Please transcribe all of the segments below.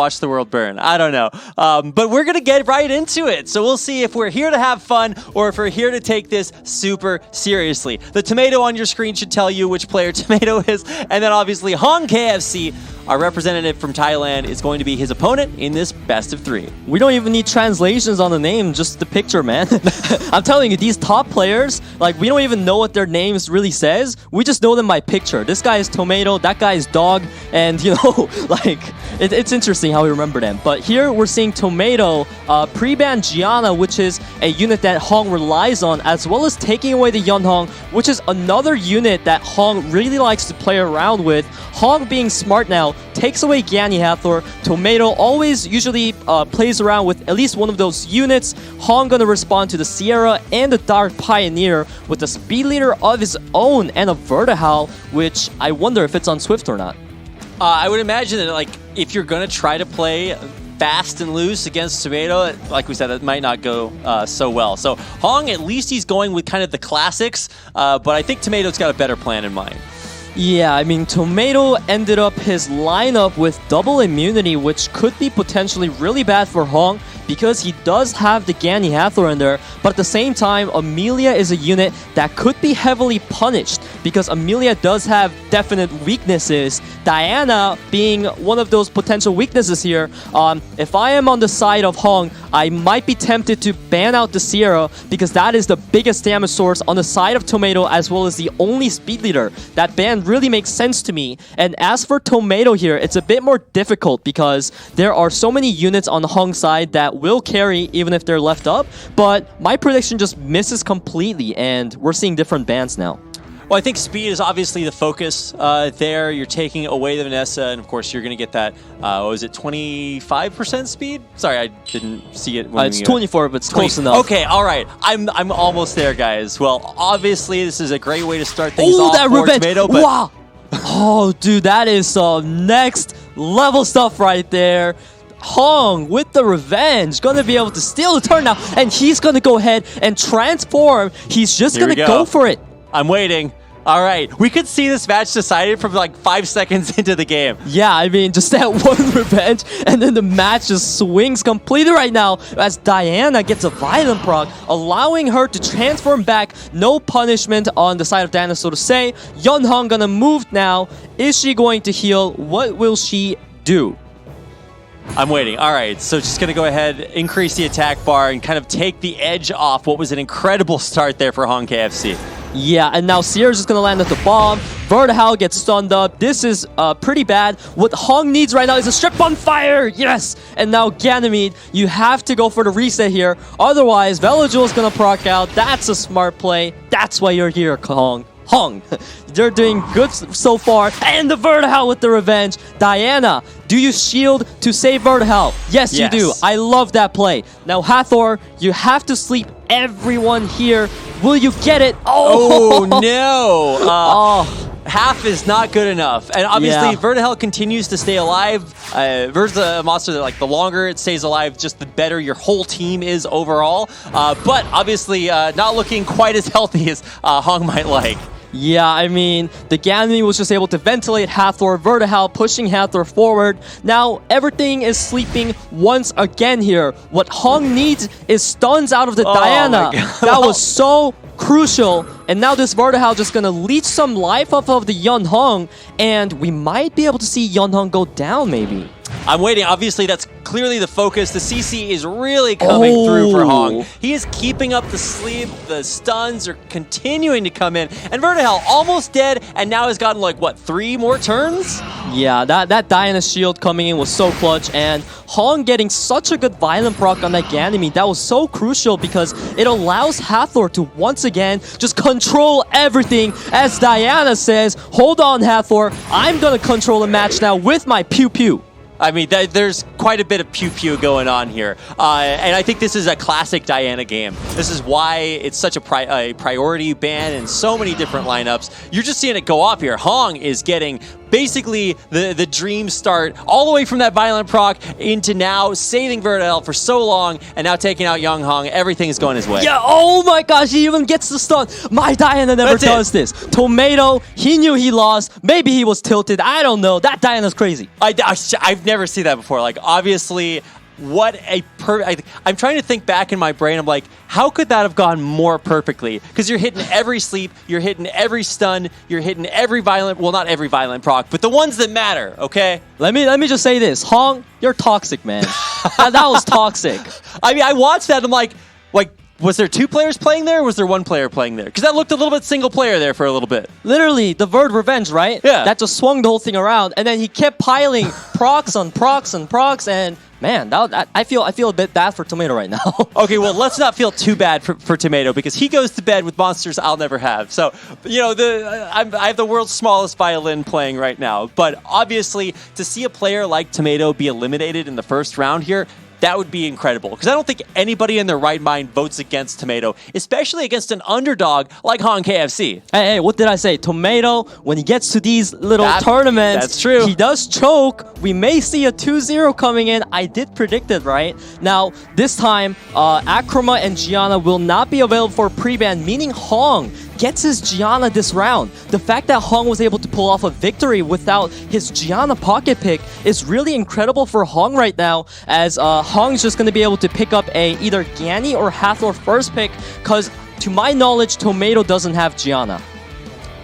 watch the world burn. I don't know. But we're going to get right into it. So we'll see if we're here to have fun or if we're here to take this super seriously. The tomato on your screen should tell you which player Tomato is. And then obviously Hong KFC, our representative from Thailand, is going to be his opponent in this best of 3. We don't even need translations on the name, just the picture, man. I'm telling you, these top players, like, we don't even know what their names really says. We just know them by picture. This guy is Tomato, that guy is Dog, and, you know, like, it's interesting how we remember them. But here we're seeing Tomato pre-ban Gianna, which is a unit that Hong relies on, as well as taking away the Yun Hong, which is another unit that Hong really likes to play around with. Hong, being smart now, takes away Gani Hathor. Tomato always usually plays around with at least one of those units. Hong gonna respond to the Sierra and the Dark Pioneer with a speed leader of his own and a Vertihal, which I wonder if it's on Swift or not. I would imagine that, like, if you're going to try to play fast and loose against Tomato, like we said, it might not go so well. So Hong, at least he's going with kind of the classics, but I think Tomato's got a better plan in mind. Yeah, I mean, Tomato ended up his lineup with double immunity, which could be potentially really bad for Hong because he does have the Gani Hathor in there, but at the same time, Amelia is a unit that could be heavily punished because Amelia does have definite weaknesses. Diana being one of those potential weaknesses here. If I am on the side of Hong, I might be tempted to ban out the Sierra because that is the biggest damage source on the side of Tomato as well as the only speed leader. That ban really makes sense to me. And as for Tomato here, it's a bit more difficult because there are so many units on the Hong side that will carry even if they're left up, but my prediction just misses completely and we're seeing different bans now. Well, I think speed is obviously the focus there. You're taking away the Vanessa, and of course you're going to get that, what was it, 25% speed? Sorry, I didn't see it. When it's 24, but it's close enough. Okay, all right. I'm almost there, guys. Well, obviously this is a great way to start things off that for revenge. Tomato, but Wow! Oh, dude, that is some next level stuff right there. Hong with the revenge, gonna be able to steal the turn now, and he's gonna go ahead and transform. He's just gonna go for it. I'm waiting. All right, we could see this match decided from like 5 seconds into the game. Yeah, I mean, just that one revenge, and then the match just swings completely right now as Diana gets a violent proc, allowing her to transform back. No punishment on the side of Diana, so to say. Yun Hong gonna move now. Is she going to heal? What will she do? I'm waiting. All right, so just going to go ahead, increase the attack bar, and kind of take the edge off what was an incredible start there for Hong KFC. Yeah, and now Sierra's just gonna land at the bomb. Vertihal gets stunned up. This is pretty bad. What Hong needs right now is a strip on fire. Yes! And now Ganymede, you have to go for the reset here. Otherwise, Velojul's gonna proc out. That's a smart play. That's why you're here, Hong. Hong, they're doing good so far. And the Vertihal with the revenge. Diana, do you shield to save Vertihal? Yes, you do. I love that play. Now, Hathor, you have to sleep everyone here. Will you get it? Oh, no. Half is not good enough. And obviously, Vertihal continues to stay alive. Vert's a monster that, like, the longer it stays alive, just the better your whole team is overall. But obviously, not looking quite as healthy as Hong might like. Yeah, I mean, the Ganymede was just able to ventilate Hathor, Vertihal pushing Hathor forward. Now, everything is sleeping once again here. What Hong needs is stuns out of the Diana. That was so crucial. And now this Vertihal just gonna leech some life off of the Yun Hong, and we might be able to see Yun Hong go down, maybe. I'm waiting. Obviously, that's clearly the focus. The CC is really coming through for Hong. He is keeping up the sleep. The stuns are continuing to come in. And Vertihal almost dead, and now has gotten, like, what, 3 more turns? Yeah, that Diana shield coming in was so clutch, and Hong getting such a good violent proc on that Ganymede, that was so crucial because it allows Hathor to once again just control everything. As Diana says, hold on, Hathor, I'm gonna control the match now with my pew-pew. I mean, there's quite a bit of pew-pew going on here. And I think this is a classic Diana game. This is why it's such a priority ban in so many different lineups. You're just seeing it go off here. Hong is getting basically the dreams start all the way from that violent proc into now saving Vertel for so long and now taking out Young Hong. Everything is going his way. Yeah, oh my gosh, he even gets the stun. My Diana never does this. Tomato, he knew he lost. Maybe he was tilted. I don't know. That Diana's crazy. I've never seen that before. Like, obviously, I'm trying to think back in my brain. I'm like, how could that have gone more perfectly? Because you're hitting every sleep, you're hitting every stun, you're hitting every violent, well, not every violent proc, but the ones that matter, okay? Let me just say this. Hong, you're toxic, man. that was toxic. I mean, I watched that, and I'm like, was there 2 players playing there, or was there 1 player playing there? Because that looked a little bit single player there for a little bit. Literally, the Verd Revenge, right? Yeah. That just swung the whole thing around, and then he kept piling procs on procs on procs, and man, I feel a bit bad for Tomato right now. Okay, well, let's not feel too bad for Tomato, because he goes to bed with monsters I'll never have. So, you know, I have the world's smallest violin playing right now. But obviously, to see a player like Tomato be eliminated in the first round here, that would be incredible, because I don't think anybody in their right mind votes against Tomato, especially against an underdog like Hong KFC. Hey, what did I say? Tomato, when he gets to these little tournaments, that's true. He does choke. We may see a 2-0 coming in. I did predict it, right? Now, this time, Akrama and Gianna will not be available for pre-ban, meaning Hong gets his Gianna this round. The fact that Hong was able to pull off a victory without his Gianna pocket pick is really incredible for Hong right now, as Hong's just going to be able to pick up a either Ganny or Hathor first pick, because to my knowledge, Tomato doesn't have Gianna.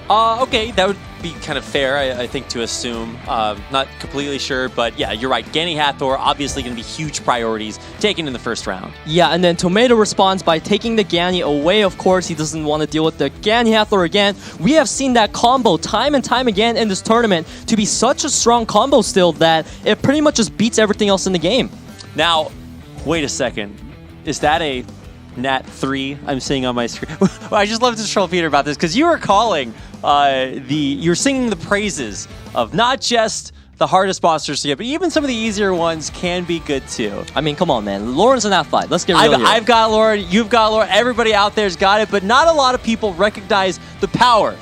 Okay, that would be kind of fair, I think, to assume. Not completely sure, but yeah, you're right. Ganny Hathor obviously going to be huge priorities taken in the first round. Yeah, and then Tomato responds by taking the Ganny away. Of course, he doesn't want to deal with the Ganny Hathor again. We have seen that combo time and time again in this tournament to be such a strong combo still that it pretty much just beats everything else in the game. Now, wait a second. Is that a Nat 3 I'm seeing on my screen? I just love to troll Peter about this, because you were calling you're singing the praises of not just the hardest monsters to get, but even some of the easier ones can be good too. I mean, come on, man. Lauren's in that fight. Let's get real here. I've got Lauren, you've got Lauren, everybody out there's got it, but not a lot of people recognize the power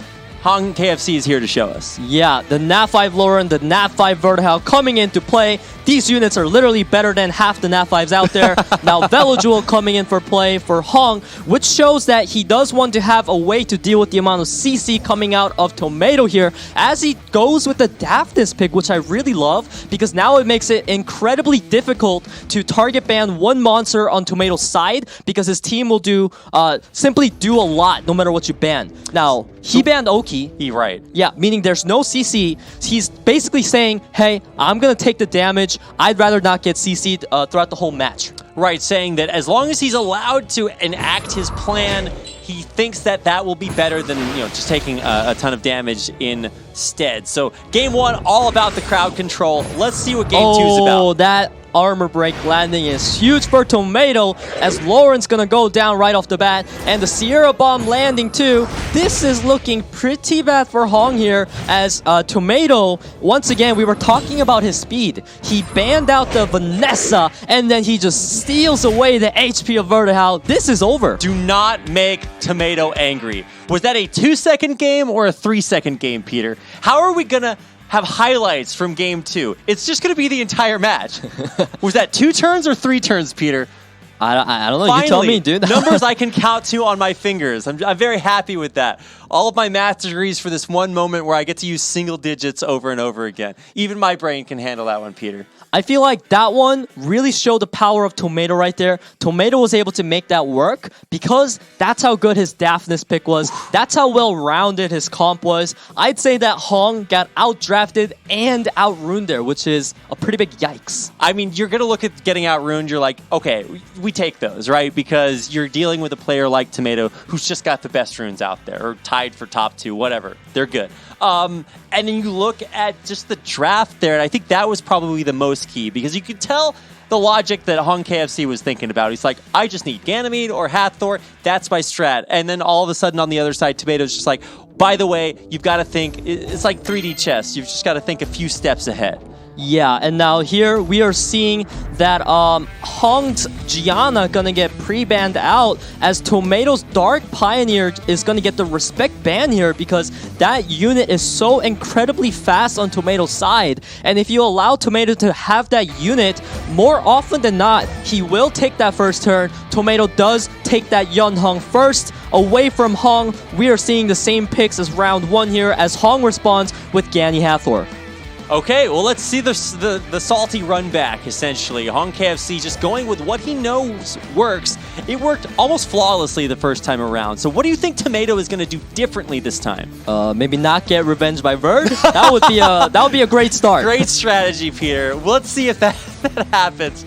Hong KFC is here to show us. Yeah, the Nat 5 Lauren, the Nat 5 Vertihal coming into play. These units are literally better than half the Nat 5s out there. Now Velojewel coming in for play for Hong, which shows that he does want to have a way to deal with the amount of CC coming out of Tomato here, as he goes with the Daphnis pick, which I really love, because now it makes it incredibly difficult to target ban one monster on Tomato's side, because his team will do simply do a lot no matter what you ban. Now, he banned Oki. Right. Yeah, meaning there's no CC. He's basically saying, hey, I'm going to take the damage. I'd rather not get CC'd throughout the whole match. Right, saying that as long as he's allowed to enact his plan, he thinks that that will be better than, you know, just taking a ton of damage instead. So game 1, all about the crowd control. Let's see what game 2 is about. Oh, that armor break landing is huge for Tomato, as Lauren's gonna go down right off the bat, and the Sierra Bomb landing too. This is looking pretty bad for Hong here, as Tomato, once again, we were talking about his speed. He banned out the Vanessa, and then he just steals away the HP of Vertihal. This is over. Do not make Tomato angry. Was that a 2-second game or a 3-second game, Peter? How are we gonna have highlights from game 2? It's just going to be the entire match. Was that 2 turns or 3 turns, Peter? I don't know. Finally, you tell me, dude. Numbers I can count to on my fingers. I'm very happy with that. All of my math degrees for this one moment where I get to use single digits over and over again. Even my brain can handle that one, Peter. I feel like that one really showed the power of Tomato right there. Tomato was able to make that work because that's how good his Daphnis pick was. That's how well-rounded his comp was. I'd say that Hong got out-drafted and out-ruined there, which is a pretty big yikes. I mean, you're going to look at getting out-ruined, you're like, okay, we take those, right? Because you're dealing with a player like Tomato who's just got the best runes out there, or tied for top 2, whatever. They're good. And then you look at just the draft there, and I think that was probably the most key, because you could tell the logic that Hong KFC was thinking about. He's like, I just need Ganymede or Hathor. That's my strat. And then all of a sudden on the other side, Tomato's just like, by the way, you've got to think, it's like 3D chess. You've just got to think a few steps ahead. Yeah, and now here we are seeing that Hong's Gianna gonna get pre-banned out as Tomato's Dark Pioneer is gonna get the respect ban here because that unit is so incredibly fast on Tomato's side. And if you allow Tomato to have that unit, more often than not, he will take that first turn. Tomato does take that Yun Hong first. Away from Hong, we are seeing the same picks as round 1 here as Hong responds with Ganny Hathor. Okay, well, let's see the salty run back, essentially. Hong KFC just going with what he knows works. It worked almost flawlessly the first time around. So what do you think Tomato is going to do differently this time? Maybe not get revenge by Verd. That would be a great start. Great strategy, Peter. Well, let's see if that happens.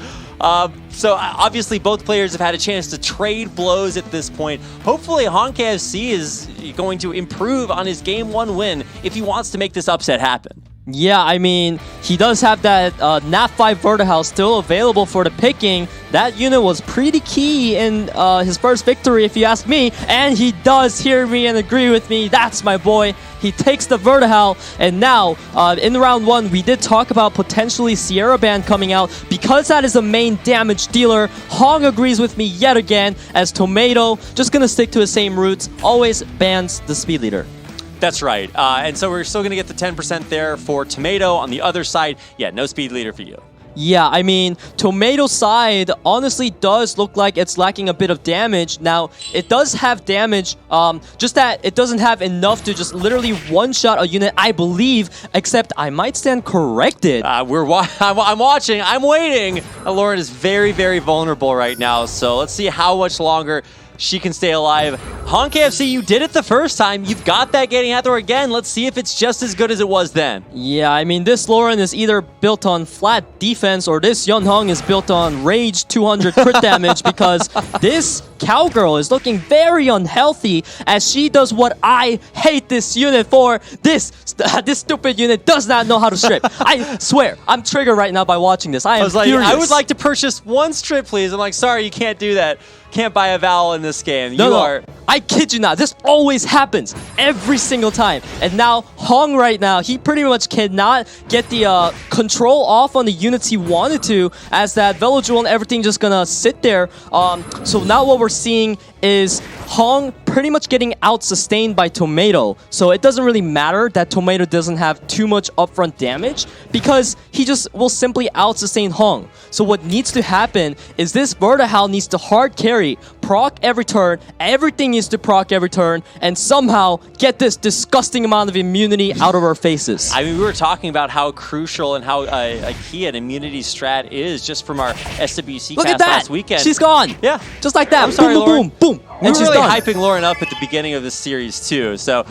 So obviously both players have had a chance to trade blows at this point. Hopefully Hong KFC is going to improve on his game 1 win if he wants to make this upset happen. Yeah, I mean, he does have that Nat 5 Vertihouse still available for the picking. That unit was pretty key in his first victory, if you ask me. And he does hear me and agree with me. That's my boy. He takes the Vertihouse. And now, in round 1, we did talk about potentially Sierra Band coming out. Because that is a main damage dealer, Hong agrees with me yet again as Tomato, just going to stick to his same roots, always bans the speed leader. That's right. And so we're still going to get the 10% there for Tomato. On the other side, yeah, no speed leader for you. Yeah, I mean, Tomato's side honestly does look like it's lacking a bit of damage. Now, it does have damage, just that it doesn't have enough to just literally one-shot a unit, I believe, except I might stand corrected. I'm watching, I'm waiting. Lauren is very, very vulnerable right now, so let's see how much longer she can stay alive. Hong KFC, you did it the first time. You've got that Ganny Hathor again. Let's see if it's just as good as it was then. Yeah, I mean, this Lauren is either built on flat defense or this Yun Hong is built on rage 200 crit damage because this cowgirl is looking very unhealthy as she does what I hate this unit for. This stupid unit does not know how to strip. I swear, I'm triggered right now by watching this. I am furious. I would like to purchase 1 strip, please. I'm like, sorry, you can't do that. Can't buy a vowel in this game. No. I kid you not. This always happens every single time. And now Hong right now, he pretty much cannot get the control off on the units he wanted to as that Velojewel and everything just gonna sit there. So now what we're seeing is Hong pretty much getting out-sustained by Tomato. So it doesn't really matter that Tomato doesn't have too much upfront damage because he just will simply out-sustain Hong. So what needs to happen is this Vertihal needs to hard carry, proc every turn, everything needs to proc every turn, and somehow get this disgusting amount of immunity out of our faces. I mean, we were talking about how crucial and how key an immunity strat is just from our SWC Look cast at that! last weekend. She's gone! Yeah. Just like that. I'm sorry, boom, Lauren. boom, boom, boom. We're And she's really done. hyping Lauren up at the beginning of this series too, so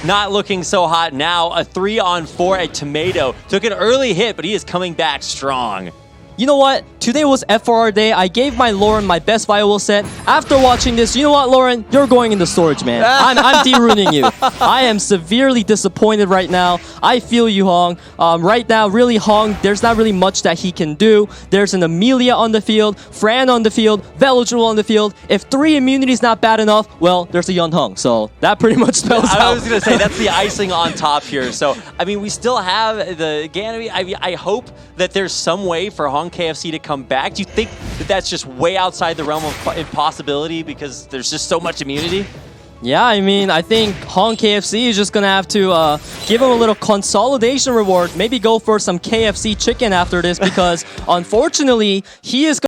not looking so hot now. A 3-on-4 at Tomato. Took an early hit, but he is coming back strong. You know what? Today was FRR day. I gave my Lauren my best viable set. After watching this, you know what, Lauren? You're going in the storage, man. I'm de-ruining you. I am severely disappointed right now. I feel you, Hong. Right now, really, Hong, there's not really much that he can do. There's an Amelia on the field, Fran on the field, Velojewel on the field. If 3 immunity is not bad enough, well, there's a Yun Hong. So that pretty much spells out. I was going to say, that's the icing on top here. So, I mean, we still have the Ganemy. I hope that there's some way for Hong KFC to come back. Do you think that that's just way outside the realm of impossibility because there's just so much immunity? Yeah, I mean, I think Hong KFC is just going to have to give him a little consolidation reward. Maybe go for some KFC chicken after this because, unfortunately, he is